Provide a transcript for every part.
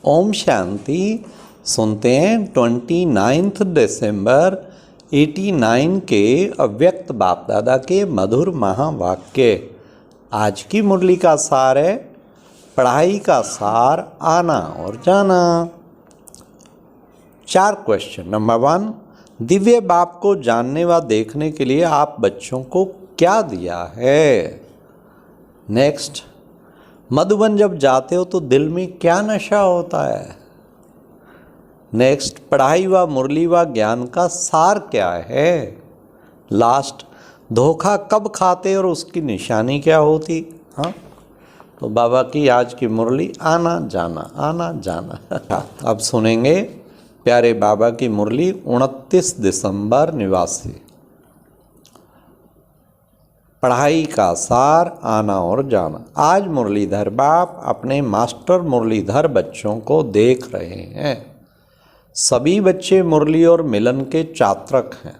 ओम शांति। सुनते हैं 29 दिसंबर 89 के अव्यक्त बाप दादा के मधुर महावाक्य। आज की मुरली का सार है पढ़ाई का सार, आना और जाना। 4 क्वेश्चन। नंबर 1, दिव्य बाप को जानने व देखने के लिए आप बच्चों को क्या दिया है। नेक्स्ट, मधुबन जब जाते हो तो दिल में क्या नशा होता है। नेक्स्ट, पढ़ाई व मुरली व ज्ञान का सार क्या है। लास्ट, धोखा कब खाते और उसकी निशानी क्या होती। हाँ, तो बाबा की आज की मुरली आना जाना आना जाना। अब सुनेंगे प्यारे बाबा की मुरली 29 दिसंबर निवासी। पढ़ाई का सार, आना और जाना। आज मुरलीधर बाप अपने मास्टर मुरलीधर बच्चों को देख रहे हैं। सभी बच्चे मुरली और मिलन के चात्रक हैं।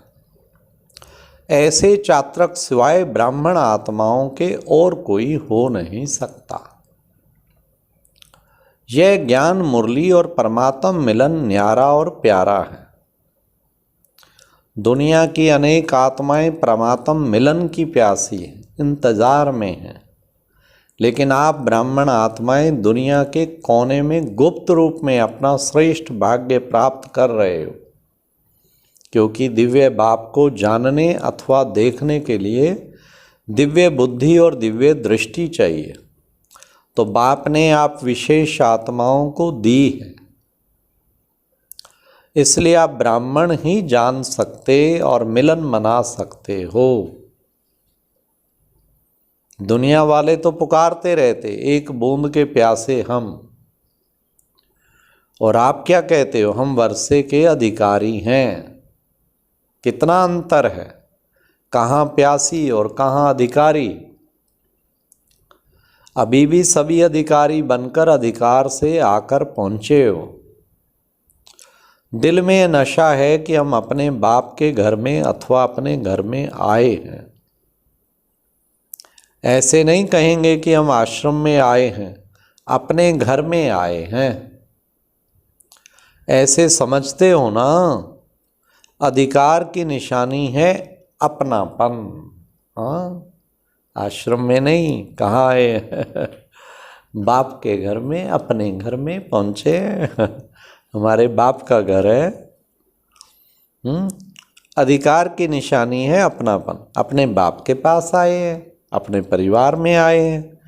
ऐसे चात्रक सिवाय ब्राह्मण आत्माओं के और कोई हो नहीं सकता। यह ज्ञान मुरली और परमात्म मिलन न्यारा और प्यारा है। दुनिया की अनेक आत्माएं परमात्म मिलन की प्यासी हैं, इंतजार में हैं। लेकिन आप ब्राह्मण आत्माएं दुनिया के कोने में गुप्त रूप में अपना श्रेष्ठ भाग्य प्राप्त कर रहे हो, क्योंकि दिव्य बाप को जानने अथवा देखने के लिए दिव्य बुद्धि और दिव्य दृष्टि चाहिए। तो बाप ने आप विशेष आत्माओं को दी है, इसलिए आप ब्राह्मण ही जान सकते और मिलन मना सकते हो। दुनिया वाले तो पुकारते रहते एक बूंद के प्यासे हम, और आप क्या कहते हो, हम वर्षे के अधिकारी हैं। कितना अंतर है, कहाँ प्यासी और कहाँ अधिकारी। अभी भी सभी अधिकारी बनकर अधिकार से आकर पहुँचे हो। दिल में नशा है कि हम अपने बाप के घर में अथवा अपने घर में आए हैं। ऐसे नहीं कहेंगे कि हम आश्रम में आए हैं, अपने घर में आए हैं। ऐसे समझते हो ना। अधिकार की निशानी है अपनापन। हाँ, आश्रम में नहीं, कहाँ आए बाप के घर में, अपने घर में पहुँचे। हमारे बाप का घर है। अधिकार की निशानी है अपनापन। अपने बाप के पास आए हैं, अपने परिवार में आए हैं।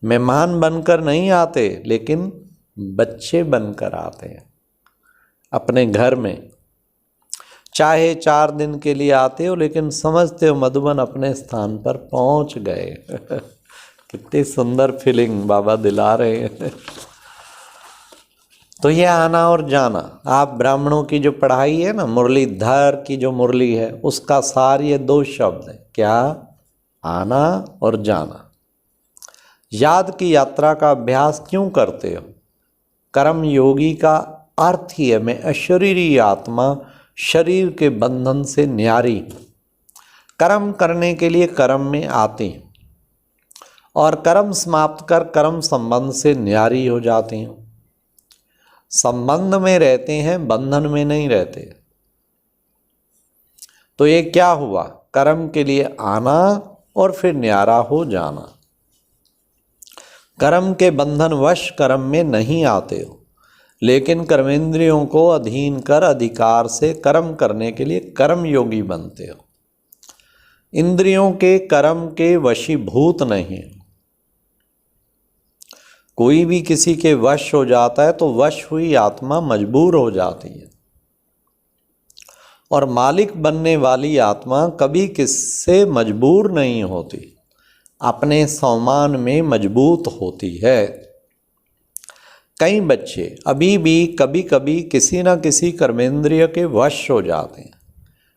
मेहमान बनकर नहीं आते, लेकिन बच्चे बनकर आते हैं अपने घर में। चाहे 4 दिन के लिए आते हो, लेकिन समझते हो मधुबन अपने स्थान पर पहुंच गए। कितनी सुंदर फीलिंग बाबा दिला रहे हैं। तो ये आना और जाना, आप ब्राह्मणों की जो पढ़ाई है ना, मुरलीधर की जो मुरली है, उसका सार ये 2 शब्द है। क्या? आना और जाना। याद की यात्रा का अभ्यास क्यों करते हो? कर्म योगी का अर्थ ही है मैं अशरीरी आत्मा शरीर के बंधन से न्यारी। कर्म करने के लिए कर्म में आते हैं और कर्म समाप्त कर कर्म संबंध से न्यारी हो जाते हैं। संबंध में रहते हैं, बंधन में नहीं रहते। तो ये क्या हुआ? कर्म के लिए आना और फिर न्यारा हो जाना। कर्म के बंधन वश कर्म में नहीं आते हो, लेकिन कर्मेंद्रियों को अधीन कर अधिकार से कर्म करने के लिए कर्म योगी बनते हो। इंद्रियों के कर्म के वशीभूत नहीं। कोई भी किसी के वश हो जाता है तो वश हुई आत्मा मजबूर हो जाती है, और मालिक बनने वाली आत्मा कभी किससे मजबूर नहीं होती, अपने सम्मान में मजबूत होती है। कई बच्चे अभी भी कभी कभी किसी न किसी कर्मेंद्रिय के वश हो जाते हैं,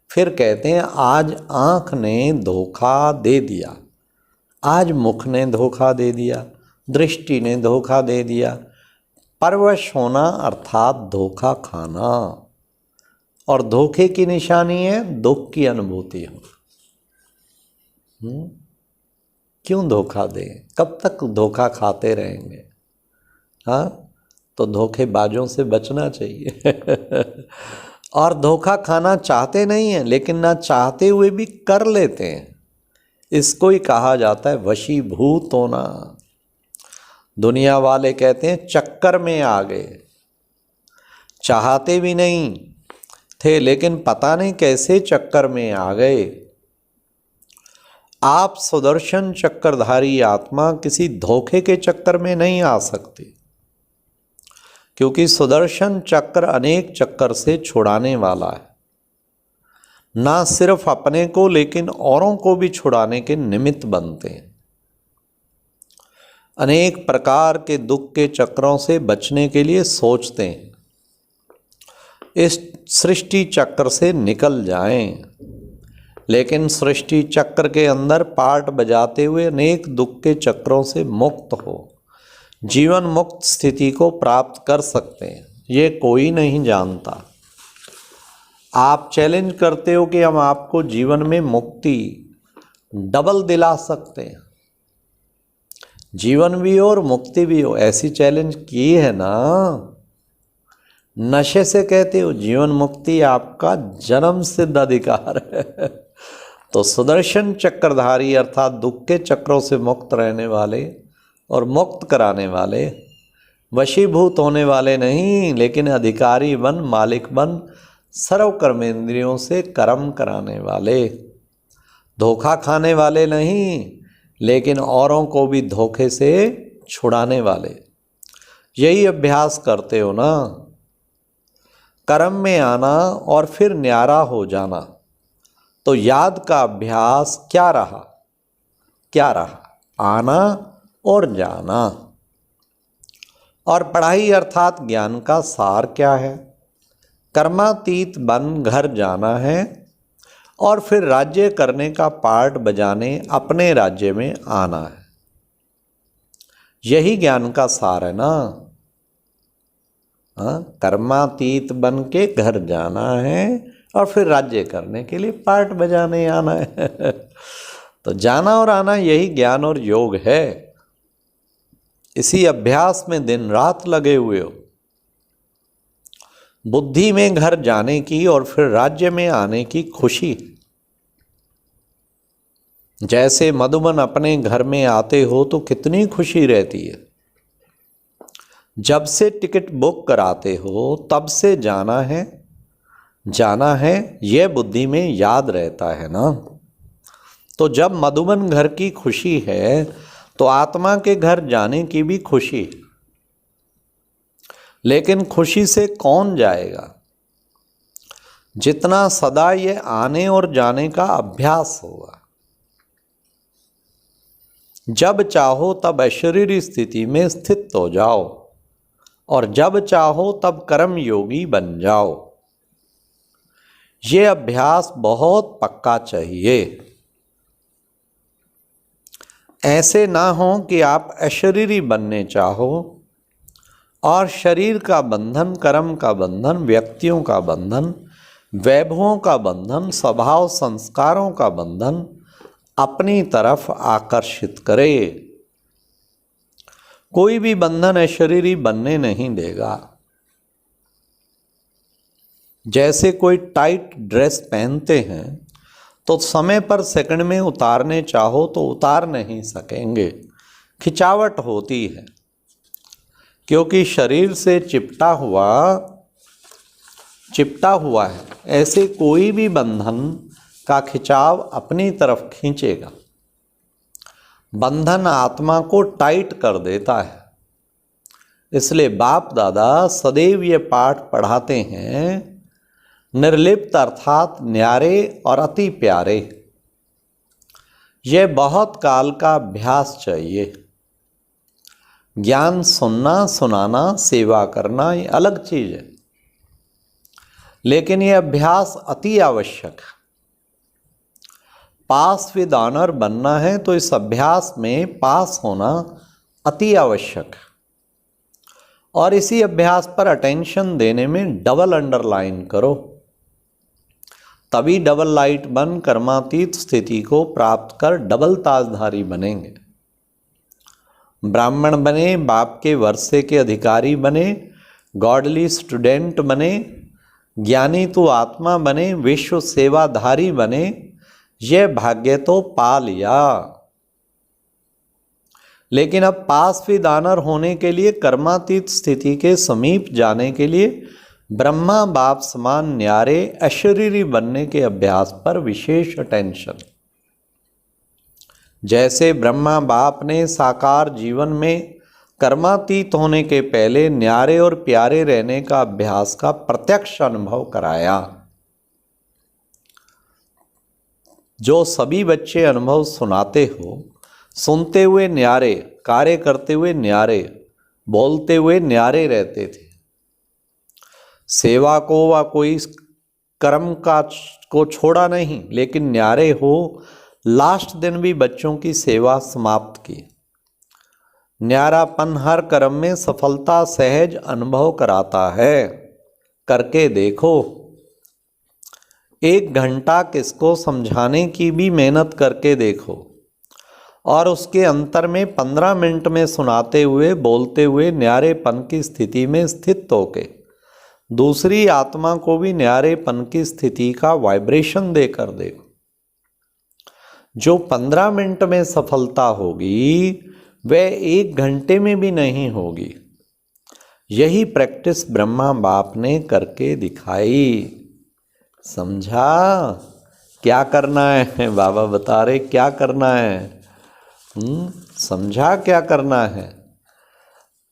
फिर कहते हैं आज आँख ने धोखा दे दिया, आज मुख ने धोखा दे दिया, दृष्टि ने धोखा दे दिया। परवश होना अर्थात धोखा खाना, और धोखे की निशानी है दुख की अनुभूति हो। क्यों धोखा दें? कब तक धोखा खाते रहेंगे? हाँ, तो धोखेबाजों से बचना चाहिए। और धोखा खाना चाहते नहीं हैं, लेकिन ना चाहते हुए भी कर लेते हैं। इसको ही कहा जाता है वशीभूत होना। दुनिया वाले कहते हैं चक्कर में आ गए, चाहते भी नहीं थे लेकिन पता नहीं कैसे चक्कर में आ गए। आप सुदर्शन चक्रधारी आत्मा किसी धोखे के चक्कर में नहीं आ सकती, क्योंकि सुदर्शन चक्र अनेक चक्कर से छुड़ाने वाला है। ना सिर्फ अपने को लेकिन औरों को भी छुड़ाने के निमित्त बनते हैं। अनेक प्रकार के दुख के चक्रों से बचने के लिए सोचते हैं इस सृष्टि चक्र से निकल जाएं, लेकिन सृष्टि चक्र के अंदर पार्ट बजाते हुए अनेक दुख के चक्रों से मुक्त हो जीवन मुक्त स्थिति को प्राप्त कर सकते हैं। ये कोई नहीं जानता। आप चैलेंज करते हो कि हम आपको जीवन में मुक्ति डबल दिला सकते हैं, जीवन भी हो और मुक्ति भी हो। ऐसी चैलेंज की है ना, नशे से कहते हो जीवन मुक्ति आपका जन्म सिद्ध अधिकार है। तो सुदर्शन चक्रधारी अर्थात दुख के चक्रों से मुक्त रहने वाले और मुक्त कराने वाले, वशीभूत होने वाले नहीं, लेकिन अधिकारी बन, मालिक बन, सर्व कर्मेंद्रियों से कर्म कराने वाले, धोखा खाने वाले नहीं, लेकिन औरों को भी धोखे से छुड़ाने वाले। यही अभ्यास करते हो ना, कर्म में आना और फिर न्यारा हो जाना। तो याद का अभ्यास क्या रहा? क्या रहा? आना और जाना। और पढ़ाई अर्थात ज्ञान का सार क्या है? कर्मातीत बन घर जाना है और फिर राज्य करने का पार्ट बजाने अपने राज्य में आना है। यही ज्ञान का सार है ना। कर्मातीत बन के घर जाना है और फिर राज्य करने के लिए पार्ट बजाने आना है। तो जाना और आना यही ज्ञान और योग है। इसी अभ्यास में दिन रात लगे हुए हो। बुद्धि में घर जाने की और फिर राज्य में आने की खुशी। जैसे मधुबन अपने घर में आते हो तो कितनी खुशी रहती है। जब से टिकट बुक कराते हो तब से जाना है, यह बुद्धि में याद रहता है ना। तो जब मधुबन घर की खुशी है तो आत्मा के घर जाने की भी खुशी। लेकिन खुशी से कौन जाएगा? जितना सदा ये आने और जाने का अभ्यास होगा। जब चाहो तब अशरीरी स्थिति में स्थित हो जाओ और जब चाहो तब कर्म योगी बन जाओ। ये अभ्यास बहुत पक्का चाहिए। ऐसे ना हो कि आप अशरीरी बनने चाहो और शरीर का बंधन, कर्म का बंधन, व्यक्तियों का बंधन, वैभवों का बंधन, स्वभाव संस्कारों का बंधन अपनी तरफ आकर्षित करे। कोई भी बंधन अशरीरी बनने नहीं देगा। जैसे कोई टाइट ड्रेस पहनते हैं तो समय पर सेकंड में उतारने चाहो तो उतार नहीं सकेंगे, खिंचावट होती है, क्योंकि शरीर से चिपटा हुआ है। ऐसे कोई भी बंधन का खिंचाव अपनी तरफ खींचेगा। बंधन आत्मा को टाइट कर देता है। इसलिए बाप दादा सदैव ये पाठ पढ़ाते हैं, निर्लिप्त अर्थात न्यारे और अति प्यारे। यह बहुत काल का अभ्यास चाहिए। ज्ञान सुनना, सुनाना, सेवा करना ये अलग चीज है, लेकिन यह अभ्यास अति आवश्यक है। पास विद ऑनर बनना है तो इस अभ्यास में पास होना अति आवश्यक है। और इसी अभ्यास पर अटेंशन देने में डबल अंडरलाइन करो, तभी डबल लाइट बन कर्मातीत स्थिति को प्राप्त कर डबल ताजधारी बनेंगे। ब्राह्मण बने, बाप के वर्षे के अधिकारी बने, गॉडली स्टूडेंट बने, ज्ञानी तो आत्मा बने, विश्व सेवाधारी बने, यह भाग्य तो पा लिया। लेकिन अब पास विद ऑनर होने के लिए, कर्मातीत स्थिति के समीप जाने के लिए ब्रह्मा बाप समान न्यारे अशरीरी बनने के अभ्यास पर विशेष अटेंशन। जैसे ब्रह्मा बाप ने साकार जीवन में कर्मातीत होने के पहले न्यारे और प्यारे रहने का अभ्यास का प्रत्यक्ष अनुभव कराया, जो सभी बच्चे अनुभव सुनाते हो, सुनते हुए न्यारे, कार्य करते हुए न्यारे, बोलते हुए न्यारे रहते थे। सेवा को व कोई कर्म को छोड़ा नहीं, लेकिन न्यारे हो लास्ट दिन भी बच्चों की सेवा समाप्त की। न्यारापन हर कर्म में सफलता सहज अनुभव कराता है। करके देखो। 1 घंटा किसको समझाने की भी मेहनत करके देखो, और उसके अंतर में 15 मिनट में सुनाते हुए बोलते हुए न्यारेपन की स्थिति में स्थित होके दूसरी आत्मा को भी न्यारेपन की स्थिति का वाइब्रेशन देकर देखो। जो 15 मिनट में सफलता होगी वह 1 घंटे में भी नहीं होगी। यही प्रैक्टिस ब्रह्मा बाप ने करके दिखाई। समझा क्या करना है? बाबा बता रहे क्या करना है। समझा क्या करना है?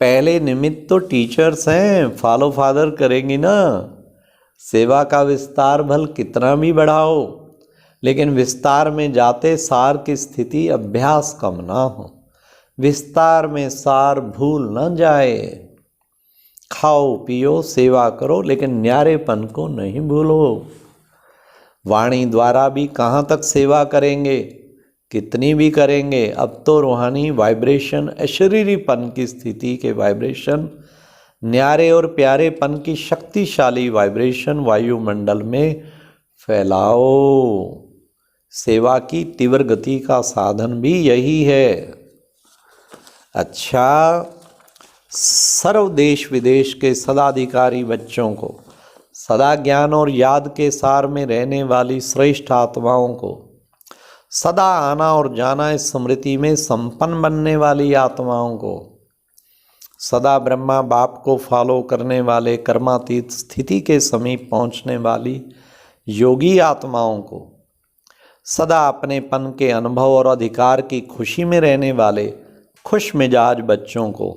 पहले निमित्त तो टीचर्स हैं, फॉलो फादर करेंगी ना। सेवा का विस्तार भल कितना भी बढ़ाओ, लेकिन विस्तार में जाते सार की स्थिति अभ्यास कम ना हो। विस्तार में सार भूल न जाए। खाओ पियो सेवा करो, लेकिन न्यारेपन को नहीं भूलो। वाणी द्वारा भी कहाँ तक सेवा करेंगे, कितनी भी करेंगे। अब तो रूहानी वाइब्रेशन, अशरीरीपन की स्थिति के वाइब्रेशन, न्यारे और प्यारेपन की शक्तिशाली वाइब्रेशन वायुमंडल में फैलाओ। सेवा की तीव्र गति का साधन भी यही है। अच्छा, सर्व देश विदेश के सदाधिकारी बच्चों को, सदा ज्ञान और याद के सार में रहने वाली श्रेष्ठ आत्माओं को, सदा आना और जाना इस स्मृति में संपन्न बनने वाली आत्माओं को, सदा ब्रह्मा बाप को फॉलो करने वाले कर्मातीत स्थिति के समीप पहुंचने वाली योगी आत्माओं को, सदा अपनेपन के अनुभव और अधिकार की खुशी में रहने वाले खुश मिजाज बच्चों को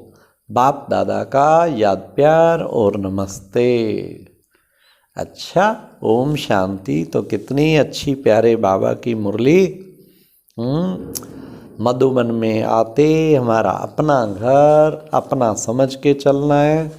बाप दादा का याद प्यार और नमस्ते। अच्छा, ओम शांति। तो कितनी अच्छी प्यारे बाबा की मुरली। मधुबन में आते हमारा अपना घर अपना समझ के चलना है,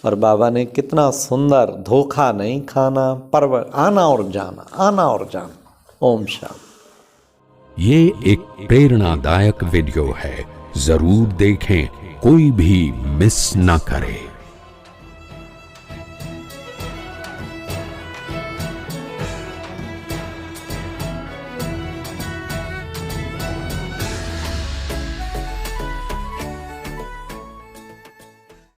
और बाबा ने कितना सुंदर, धोखा नहीं खाना, पर आना और जाना, आना और जाना। ओम शांति। ये एक प्रेरणादायक वीडियो है, जरूर देखें, कोई भी मिस ना करे।